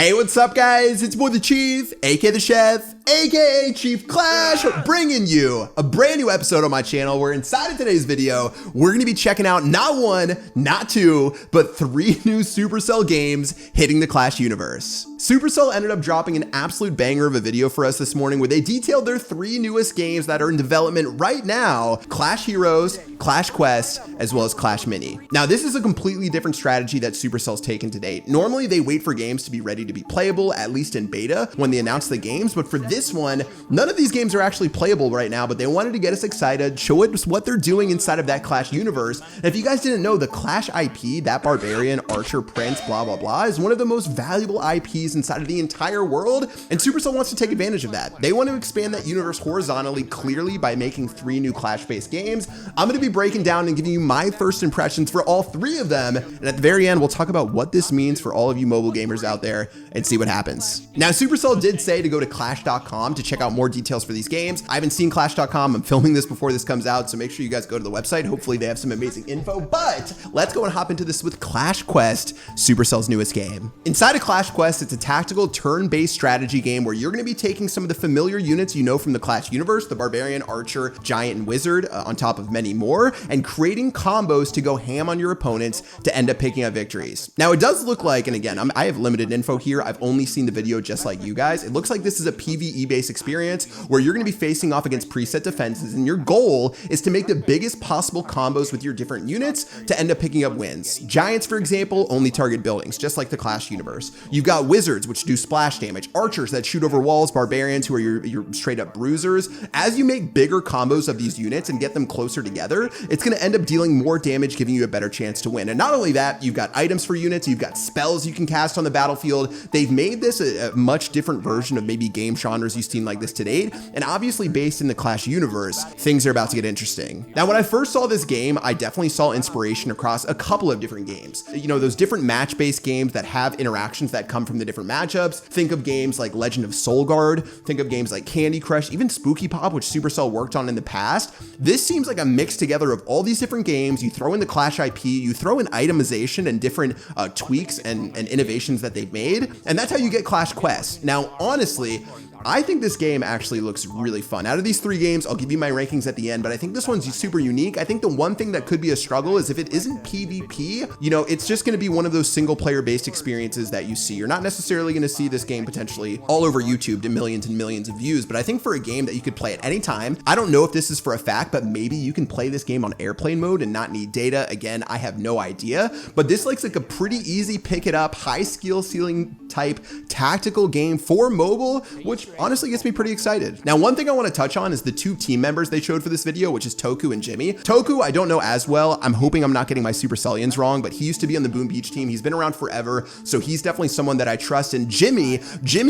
Hey, what's up guys? It's boy the Chief, aka the Chef, aka Chief Clash, bringing you a brand new episode on my channel where inside of today's video, we're gonna be checking out not one, not two, but 3 new Supercell games hitting the Clash universe. Supercell ended up dropping an absolute banger of a video for us this morning where they detailed their 3 newest games that are in development right now: Clash Heroes, Clash Quest, as well as Clash Mini. Now, this is a completely different strategy that Supercell's taken to date. Normally, they wait for games to be ready to be playable, at least in beta, when they announce the games, but for this one, none of these games are actually playable right now, but they wanted to get us excited, show us what they're doing inside of that Clash universe. And if you guys didn't know, the Clash IP, that Barbarian, Archer, Prince, blah, blah, blah, is one of the most valuable IPs inside of the entire world, and Supercell wants to take advantage of that. They want to expand that universe horizontally, clearly, by making 3 new Clash-based games. I'm going to be breaking down and giving you my first impressions for all 3 of them, and at the very end, we'll talk about what this means for all of you mobile gamers out there and see what happens. Now, Supercell did say to go to clash.com to check out more details for these games. I haven't seen clash.com. I'm filming this before this comes out, so make sure you guys go to the website. Hopefully they have some amazing info, but let's go and hop into this with Clash Quest, Supercell's newest game. Inside of Clash Quest, it's a tactical turn-based strategy game where you're going to be taking some of the familiar units you know from the Clash universe, the Barbarian, Archer, Giant, and Wizard, on top of many more, and creating combos to go ham on your opponents to end up picking up victories. Now, it does look like, and again, I have limited info here, I've only seen the video just like you guys, it looks like this is a PvE-based experience where you're going to be facing off against preset defenses, and your goal is to make the biggest possible combos with your different units to end up picking up wins. Giants, for example, only target buildings, just like the Clash universe. You've got Wizards, which do splash damage, Archers that shoot over walls, Barbarians who are your straight up bruisers. As you make bigger combos of these units and get them closer together, it's going to end up dealing more damage, giving you a better chance to win. And not only that, you've got items for units, you've got spells you can cast on the battlefield. They've made this a much different version of maybe game genres you've seen like this to date, and obviously based in the Clash universe, things are about to get interesting. Now, when I first saw this game, I definitely saw inspiration across a couple of different games. You know, those different match-based games that have interactions that come from the different matchups. Think of games like Legend of Soulguard, think of games like Candy Crush, even Spooky Pop, which Supercell worked on in the past. This seems like a mix together of all these different games. You throw in the Clash IP, you throw in itemization and different tweaks and innovations that they've made, and that's how you get Clash Quest. Now, honestly, I think this game actually looks really fun. Out of these 3 games, I'll give you my rankings at the end, but I think this one's super unique. I think the one thing that could be a struggle is if it isn't PvP, you know, it's just going to be one of those single player based experiences that you see. You're not necessarily going to see this game potentially all over YouTube to millions and millions of views, but I think for a game that you could play at any time, I don't know if this is for a fact, but maybe you can play this game on airplane mode and not need data. Again, I have no idea, but this looks like a pretty easy pick it up, high skill ceiling type tactical game for mobile, which honestly gets me pretty excited. Now, one thing I want to touch on is the 2 team members they showed for this video, which is Toku and Jimmy. Toku, I don't know as well. I'm hoping I'm not getting my Supercellians wrong, but he used to be on the Boom Beach team. He's been around forever, so he's definitely someone that I trust. And Jimmy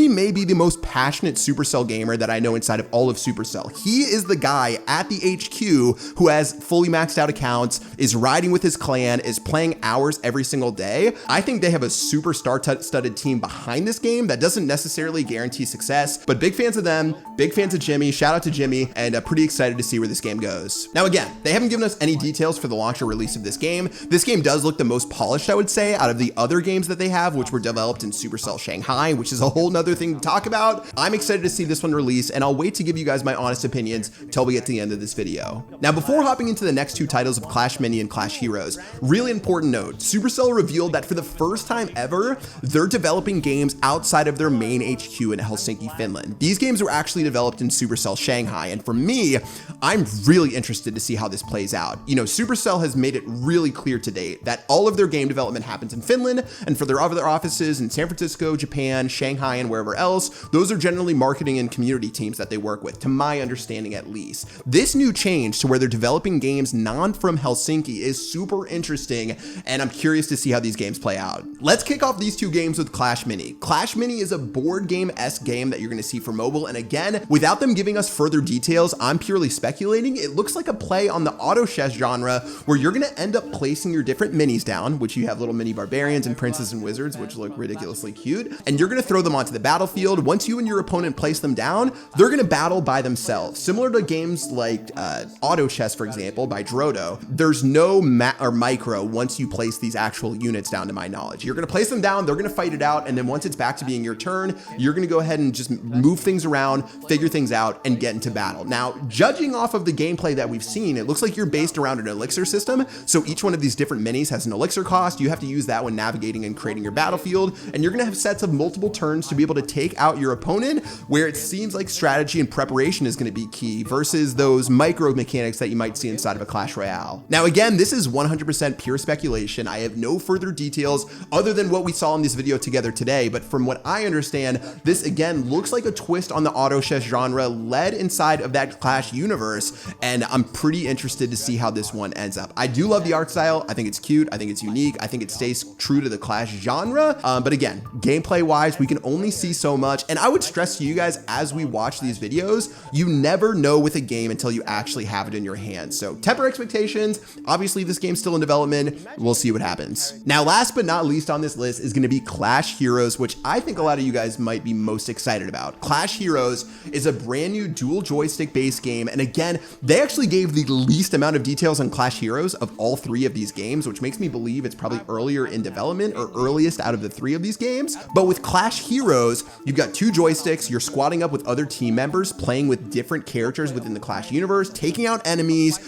may be the most passionate Supercell gamer that I know inside of all of Supercell. He is the guy at the HQ who has fully maxed out accounts, is riding with his clan, is playing hours every single day. I think they have a super star-studded team behind this game that doesn't necessarily guarantee success, but big fans of them, big fans of Jimmy, shout out to Jimmy, and pretty excited to see where this game goes. Now, again, they haven't given us any details for the launch or release of this game. This game does look the most polished, I would say, out of the other games that they have, which were developed in Supercell Shanghai, which is a whole nother thing to talk about. I'm excited to see this one release, and I'll wait to give you guys my honest opinions till we get to the end of this video. Now, before hopping into the next 2 titles of Clash Mini and Clash Heroes, really important note, Supercell revealed that for the first time ever, they're developing games outside of their main HQ in Helsinki, Finland. These games were actually developed in Supercell Shanghai, and for me, I'm really interested to see how this plays out. You know, Supercell has made it really clear to date that all of their game development happens in Finland, and for their other offices in San Francisco, Japan, Shanghai, and wherever else, those are generally marketing and community teams that they work with, to my understanding at least. This new change to where they're developing games non from Helsinki is super interesting, and I'm curious to see how these games play out. Let's kick off these 2 games with Clash Mini. Clash Mini is a board game-esque game that you're going to see for mobile. And again, without them giving us further details, I'm purely speculating. It looks like a play on the auto chess genre where you're going to end up placing your different minis down, which you have little mini barbarians and princes and wizards, which look ridiculously cute. And you're going to throw them onto the battlefield. Once you and your opponent place them down, they're going to battle by themselves. Similar to games like auto chess, for example, by Drodo, there's no micro once you place these actual units down, to my knowledge. You're going to place them down, they're going to fight it out, and then once it's back to being your turn, you're going to go ahead and just move things around, figure things out, and get into battle. Now, judging off of the gameplay that we've seen, it looks like you're based around an elixir system. So each one of these different minis has an elixir cost. You have to use that when navigating and creating your battlefield, and you're going to have sets of multiple turns to be able to take out your opponent, where it seems like strategy and preparation is going to be key versus those micro mechanics that you might see inside of a Clash Royale. Now, again, this is 100% pure speculation. I have no further details other than what we saw in this video together today, but from what I understand, this again looks like a twist on the auto chess genre led inside of that Clash universe, and I'm pretty interested to see how this one ends up. I do love the art style. I think it's cute. I think it's unique. I think it stays true to the Clash genre, but again, gameplay wise, we can only see so much, and I would stress to you guys as we watch these videos, you never know with a game until you actually have it in your hands. So temper expectations. Obviously, this game's still in development. We'll see what happens. Now, last but not least on this list is going to be Clash Heroes, which I think a lot of you guys might be most excited about. Clash Heroes is a brand new dual joystick based game, and again, they actually gave the least amount of details on Clash Heroes of all three of these games, which makes me believe it's probably earlier in development or earliest out of the three of these games. But with Clash Heroes, you've got two joysticks, you're squatting up with other team members, playing with different characters within the Clash universe, taking out enemies,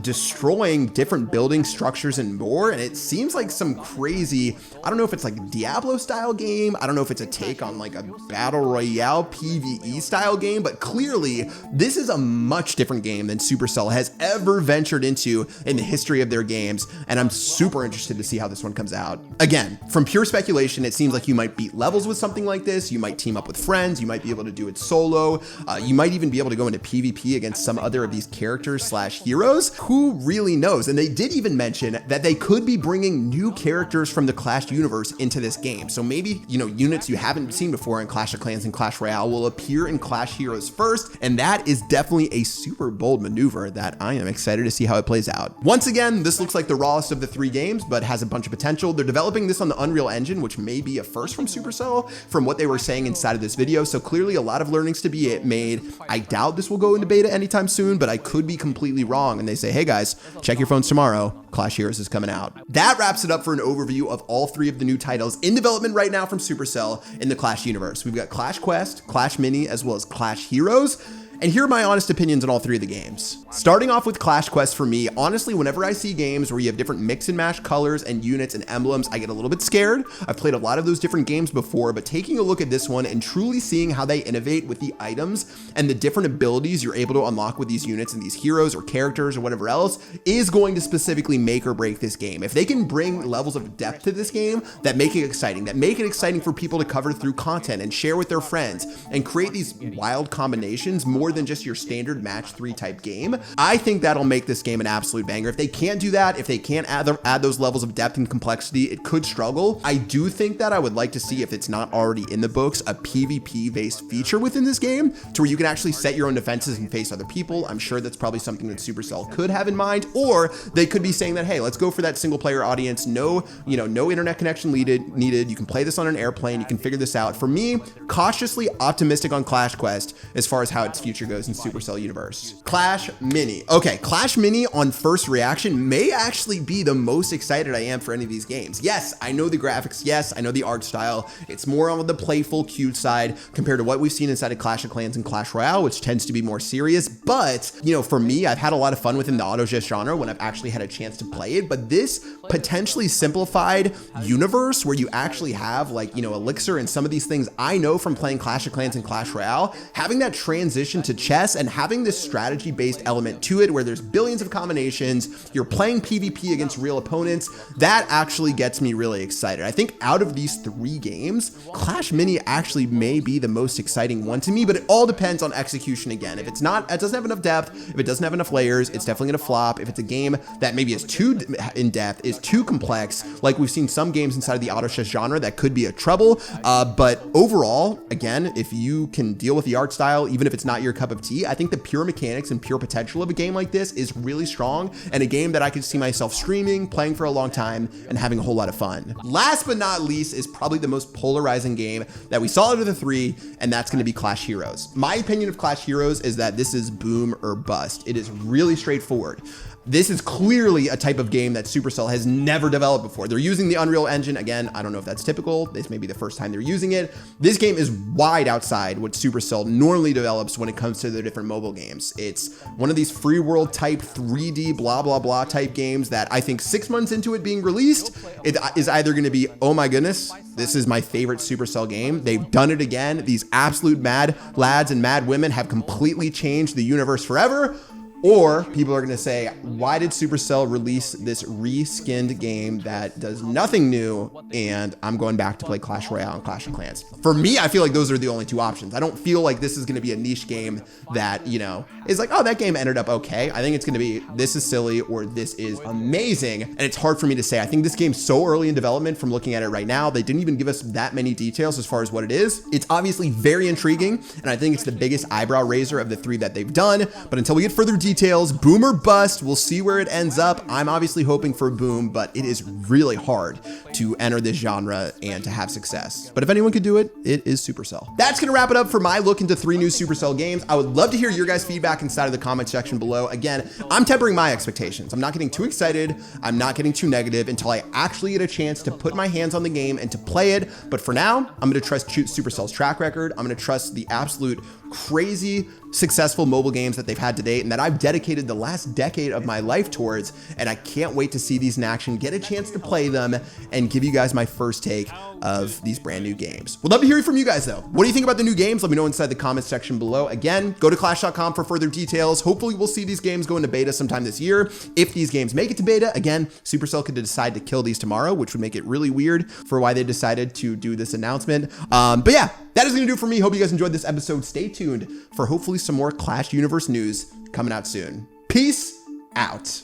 destroying different building structures and more. And it seems like some crazy, I don't know if it's like a Diablo style game. I don't know if it's a take on like a battle royale PvE style game, but clearly this is a much different game than Supercell has ever ventured into in the history of their games. And I'm super interested to see how this one comes out. Again, from pure speculation, it seems like you might beat levels with something like this. You might team up with friends. You might be able to do it solo. You might even be able to go into PvP against some other of these characters slash heroes. Who really knows? And they did even mention that they could be bringing new characters from the Clash universe into this game. So maybe, you know, units you haven't seen before in Clash of Clans and Clash Royale will appear in Clash Heroes first. And that is definitely a super bold maneuver that I am excited to see how it plays out. Once again, this looks like the rawest of the three games, but has a bunch of potential. They're developing this on the Unreal Engine, which may be a first from Supercell from what they were saying inside of this video. So clearly a lot of learnings to be made. I doubt this will go into beta anytime soon, but I could be completely wrong. And they say, hey guys, check your phones tomorrow. Clash Heroes is coming out. That wraps it up for an overview of all three of the new titles in development right now from Supercell in the Clash universe. We've got Clash Quest, Clash Mini, as well as Clash Heroes. And here are my honest opinions on all three of the games. Starting off with Clash Quest, for me, honestly, whenever I see games where you have different mix and match colors and units and emblems, I get a little bit scared. I've played a lot of those different games before, but taking a look at this one and truly seeing how they innovate with the items and the different abilities you're able to unlock with these units and these heroes or characters or whatever else is going to specifically make or break this game. If they can bring levels of depth to this game that make it exciting for people to cover through content and share with their friends and create these wild combinations more than just your standard match 3 type game, I think that'll make this game an absolute banger. If they can't do that, if they can't add those levels of depth and complexity, it could struggle. I do think that I would like to see, if it's not already in the books, a PvP based feature within this game to where you can actually set your own defenses and face other people. I'm sure that's probably something that Supercell could have in mind, or they could be saying that, hey, let's go for that single player audience. No internet connection needed. You can play this on an airplane. You can figure this out. For me, cautiously optimistic on Clash Quest as far as how its future goes in Supercell universe. Clash Mini. Okay, Clash Mini on first reaction may actually be the most excited I am for any of these games. Yes, I know the graphics. Yes, I know the art style. It's more on the playful, cute side compared to what we've seen inside of Clash of Clans and Clash Royale, which tends to be more serious. But, for me, I've had a lot of fun within the auto chess genre when I've actually had a chance to play it. But this potentially simplified universe where you actually have Elixir and some of these things I know from playing Clash of Clans and Clash Royale, having that transition to chess and having this strategy based element to it where there's billions of combinations, you're playing PvP against real opponents, that actually gets me really excited. I think out of these 3 games, Clash Mini actually may be the most exciting one to me, but it all depends on execution again. If it doesn't have enough depth, if it doesn't have enough layers, it's definitely gonna flop. If it's a game that maybe is too in depth, is is too complex. Like we've seen some games inside of the auto chess genre that could be a trouble. But overall, again, if you can deal with the art style, even if it's not your cup of tea, I think the pure mechanics and pure potential of a game like this is really strong, and a game that I could see myself streaming, playing for a long time, and having a whole lot of fun. Last but not least is probably the most polarizing game that we saw out of the three, and that's going to be Clash Heroes. My opinion of Clash Heroes is that this is boom or bust. It is really straightforward. This is clearly a type of game that Supercell has never developed before. They're using the Unreal Engine. Again, I don't know if that's typical. This may be the first time they're using it. This game is wide outside what Supercell normally develops when it comes to their different mobile games. It's one of these free world type 3D blah, blah, blah type games that I think 6 months into it being released, it is either going to be, oh my goodness, this is my favorite Supercell game. They've done it again. These absolute mad lads and mad women have completely changed the universe forever. Or people are going to say, why did Supercell release this reskinned game that does nothing new, and I'm going back to play Clash Royale and Clash of Clans? For me, I feel like those are the only two options. I don't feel like this is going to be a niche game that, you know, is like, oh, that game ended up okay. I think it's going to be, this is silly or this is amazing. And it's hard for me to say. I think this game's so early in development from looking at it right now. They didn't even give us that many details as far as what it is. It's obviously very intriguing, and I think it's the biggest eyebrow raiser of the three that they've done. But until we get further details, boom or bust, we'll see where it ends up. I'm obviously hoping for boom, but it is really hard to enter this genre and to have success. But if anyone could do it, it is Supercell. That's gonna wrap it up for my look into 3 new Supercell games. I would love to hear your guys' feedback inside of the comment section below. Again, I'm tempering my expectations. I'm not getting too excited. I'm not getting too negative until I actually get a chance to put my hands on the game and to play it. But for now, I'm gonna trust Supercell's track record. I'm gonna trust the absolute crazy successful mobile games that they've had to date and that I've dedicated the last decade of my life towards, and I can't wait to see these in action, get a chance to play them, and give you guys my first take of these brand new games. Would love to hear from you guys though. What do you think about the new games? Let me know inside the comment section below. Again, go to clash.com for further details. Hopefully we'll see these games go into beta sometime this year. If these games make it to beta, again, Supercell could decide to kill these tomorrow, which would make it really weird for why they decided to do this announcement. But yeah, that is gonna do it for me. Hope you guys enjoyed this episode. Stay tuned for hopefully some more Clash Universe news coming out soon. Peace out.